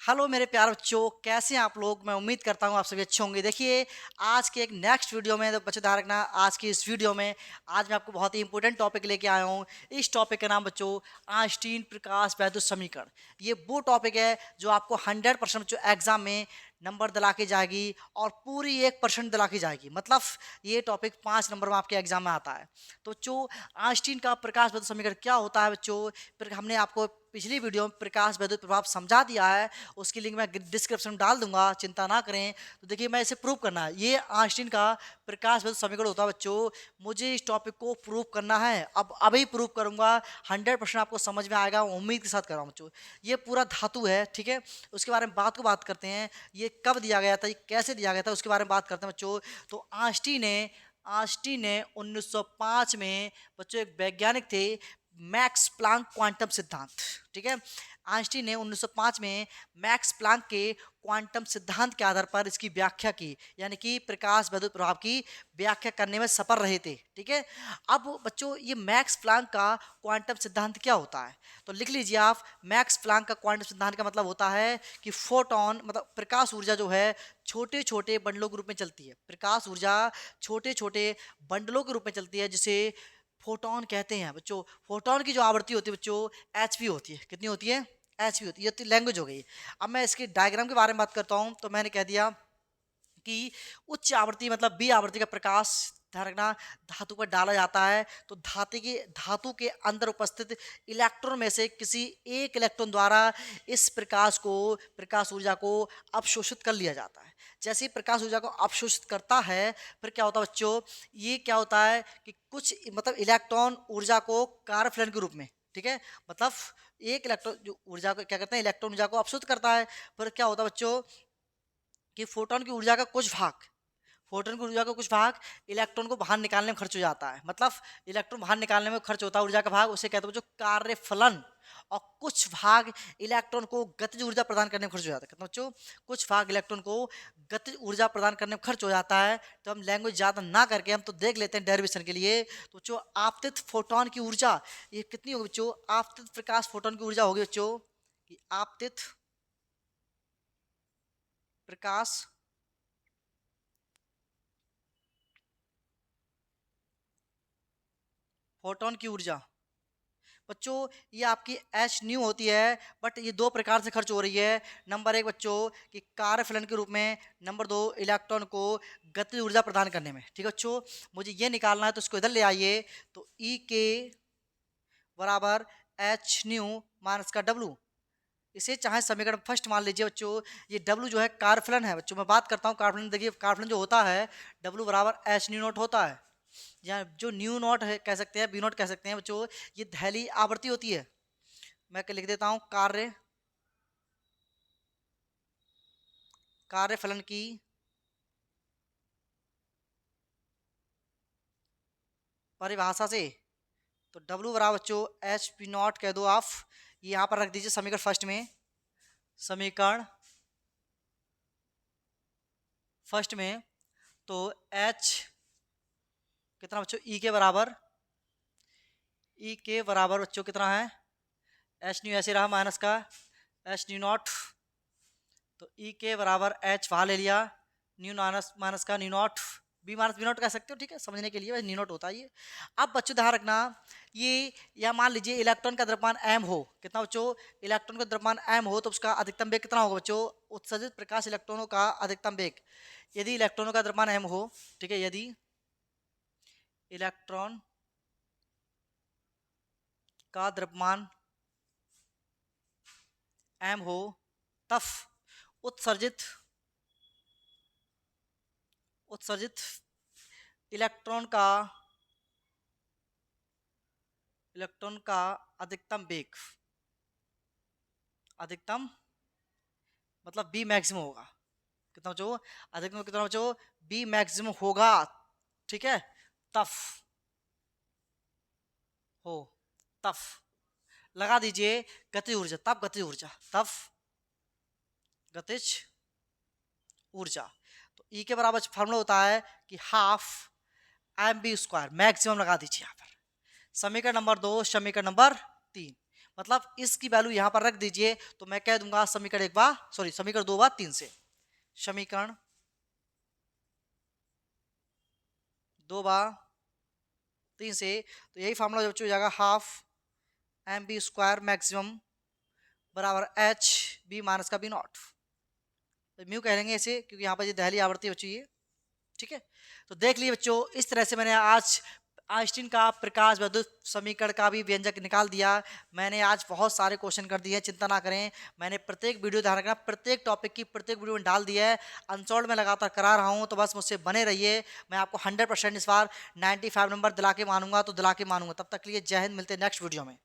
Hello मेरे प्यारे बच्चों, कैसे हैं आप लोग। मैं उम्मीद करता हूँ आप सभी अच्छे होंगे। देखिए, आज के एक नेक्स्ट वीडियो में तो बच्चों ध्यान रखना, आज की इस वीडियो में आज मैं आपको बहुत ही इंपॉर्टेंट टॉपिक लेके आया हूँ। इस टॉपिक का नाम बच्चों आइंस्टीन प्रकाश वैद्युत समीकरण। ये वो टॉपिक है जो आपको 100% बच्चों एग्जाम में नंबर दिला के जाएगी और पूरी 1% दिला के जाएगी। मतलब ये टॉपिक 5 नंबर में आपके एग्जाम में आता है। तो बच्चों, आइंस्टीन का प्रकाश वैद्युत समीकरण क्या होता है बच्चों, फिर हमने आपको पिछली वीडियो में प्रकाश वैद्युत प्रभाव समझा दिया है। उसकी लिंक मैं डिस्क्रिप्शन में डाल दूंगा, चिंता ना करें। तो देखिए, मैं इसे प्रूव करना है। ये आइंस्टीन का प्रकाश वैद्युत समीकरण होता है बच्चों। मुझे इस टॉपिक को प्रूव करना है, अब अभी प्रूव करूंगा। 100% आपको समझ में आएगा, उम्मीद के साथ कर रहा हूँ बच्चों। ये पूरा धातु है, ठीक है। उसके बारे में बात करते हैं। ये कब दिया गया था, ये कैसे दिया गया था, उसके बारे में बात करते हैं बच्चों। तो आइंस्टीन ने 1905 में बच्चों एक वैज्ञानिक थे, मैक्स प्लांक क्वांटम सिद्धांत, ठीक है। आइंस्टीन ने 1905 में मैक्स प्लांक के क्वांटम सिद्धांत के आधार पर इसकी व्याख्या की, यानी कि प्रकाश वैद्युत प्रभाव की व्याख्या करने में सफल रहे थे, ठीक है। अब बच्चों, ये मैक्स प्लांक का क्वांटम सिद्धांत क्या होता है, तो लिख लीजिए आप। मैक्स प्लांक का क्वांटम सिद्धांत का मतलब होता है कि फोटोन मतलब प्रकाश ऊर्जा जो है छोटे छोटे बंडलों के रूप में चलती है। प्रकाश ऊर्जा छोटे छोटे बंडलों के रूप में चलती है, जिसे फोटोन कहते हैं बच्चों। फोटोन की जो आवृत्ति होती है बच्चों, एचपी होती है। कितनी होती है? एचपी होती है। ये तो लैंग्वेज हो गई। अब मैं इसके डायग्राम के बारे में बात करता हूँ। तो मैंने कह दिया कि उच्च आवृत्ति मतलब बी आवृत्ति का प्रकाश, ध्यान रखना, धातु पर डाला जाता है। तो धातु के अंदर उपस्थित इलेक्ट्रॉन में से किसी एक इलेक्ट्रॉन द्वारा इस प्रकाश ऊर्जा को अवशोषित कर लिया जाता है। जैसे ही प्रकाश ऊर्जा को अवशोषित करता है, फिर क्या होता है बच्चों, ये क्या होता है कि कुछ मतलब इलेक्ट्रॉन ऊर्जा को कार्य फलन के रूप में, ठीक है। मतलब एक इलेक्ट्रॉन जो ऊर्जा को क्या करते हैं, इलेक्ट्रॉन ऊर्जा को अवशोषित करता है। फिर क्या होता है बच्चों कि फोटोन की ऊर्जा का कुछ भाग, फोटोन की ऊर्जा का कुछ भाग इलेक्ट्रॉन को बाहर निकालने में खर्च हो जाता है। मतलब इलेक्ट्रॉन बाहर निकालने में खर्च होता है ऊर्जा का भाग, उसे कहते हैं जो कार्य फलन। और कुछ भाग इलेक्ट्रॉन को गतिज ऊर्जा प्रदान करने में खर्च हो जाता है। कहते हैं बच्चों, कुछ भाग इलेक्ट्रॉन को गतिज ऊर्जा प्रदान करने में खर्च हो जाता है। तो हम लैंग्वेज ज़्यादा ना करके हम तो देख लेते हैं डेरिवेशन के लिए। तो बच्चों, आपतित फोटोन की ऊर्जा ये कितनी होगी बच्चों? आपतित प्रकाश फोटोन की ऊर्जा होगी बच्चों कि आपतित प्रकाश फोटोन की ऊर्जा बच्चों, ये आपकी एच न्यू होती है। बट ये दो प्रकार से खर्च हो रही है। नंबर एक बच्चों कि कार्य फलन के रूप में, नंबर दो इलेक्ट्रॉन को गतिज ऊर्जा प्रदान करने में, ठीक है बच्चों। मुझे ये निकालना है, तो इसको इधर ले आइए। तो ई के बराबर एच न्यू माइनस का डब्लू। इसे चाहे समीकरण फर्स्ट मान लीजिए बच्चों। ये डब्लू जो है कार्यफलन है बच्चों। मैं बात करता हूँ कार्यफलन। देखिए, कार्यफलन जो होता है डब्लू बराबर एच न्यू नॉट होता है, या जो न्यू नॉट है कह सकते हैं, बी नॉट कह सकते हैं बच्चों। ये दहली आवृत्ति होती है। मैं लिख देता हूं, कार्यफलन की परिभाषा से। तो W बराबर बच्चों एच पी नॉट कह दो आप। ये यहां पर रख दीजिए समीकरण फर्स्ट में। समीकरण फर्स्ट में तो H कितना बच्चों? E के बराबर, E के बराबर बच्चों कितना है? एच न्यू ऐसे रहा माइनस का एच न्यू नॉट। तो E के बराबर H वहां ले लिया, न्यू माइनस माइनस का mu naught, B minus B naught कह सकते हो, ठीक है, समझने के लिए न्यू नॉट होता है ये। अब बच्चों ध्यान रखना, ये या मान लीजिए इलेक्ट्रॉन का द्रव्यमान m हो। कितना बच्चों? इलेक्ट्रॉन का द्रव्यमान m हो, तो उसका अधिकतम वेग कितना होगा बच्चों? उत्सर्जित प्रकाश इलेक्ट्रॉनों का अधिकतम वेग। यदि इलेक्ट्रॉनों का द्रव्यमान m हो, ठीक है, यदि इलेक्ट्रॉन का द्रव्यमान m हो, तब उत्सर्जित उत्सर्जित इलेक्ट्रॉन का अधिकतम वेग, अधिकतम मतलब बी मैक्सिमम होगा। कितना बच्चों? अधिकतम कितना बच्चों? बी मैक्सिमम होगा, ठीक है। तफ हो, तफ लगा दीजिए गतिज ऊर्जा, तब गतिज ऊर्जा, तब गतिज ऊर्जा। तो ई के बराबर फॉर्मूला होता है कि half M B square, maximum लगा दीजिए यहाँ पर। समीकरण नंबर 2, समीकरण नंबर 3। मतलब इसकी वैल्यू यहाँ पर रख दीजिए, तो मैं कह दूंगा समीकरण 1 बार सॉरी समीकरण 2 बार 3 से, समीकरण 2 बार 3 से। तो यही फार्मूला बच्चों हो जाएगा, half M B square maximum बराबर एच बी माइनस का बी नॉट। तो म्यू कह लेंगे इसे, क्योंकि यहाँ पर ये दहली आवृत्ति बच्चों ये, ठीक है। तो देख लिए बच्चों, इस तरह से मैंने आज आइंस्टीन का प्रकाश विद्युत समीकरण का भी व्यंजक निकाल दिया। मैंने आज बहुत सारे क्वेश्चन कर दिए हैं, चिंता ना करें। मैंने प्रत्येक वीडियो ध्यान रखना, प्रत्येक टॉपिक की प्रत्येक वीडियो में डाल दिया है। अनसॉल्व में लगातार करा रहा हूँ, तो बस मुझसे बने रहिए। मैं आपको 100% इस बार 95 नंबर दिला के मानूंगा, तो दिला के मानूंगा। तब तक के लिए जय हिंद, मिलते हैं नेक्स्ट वीडियो में।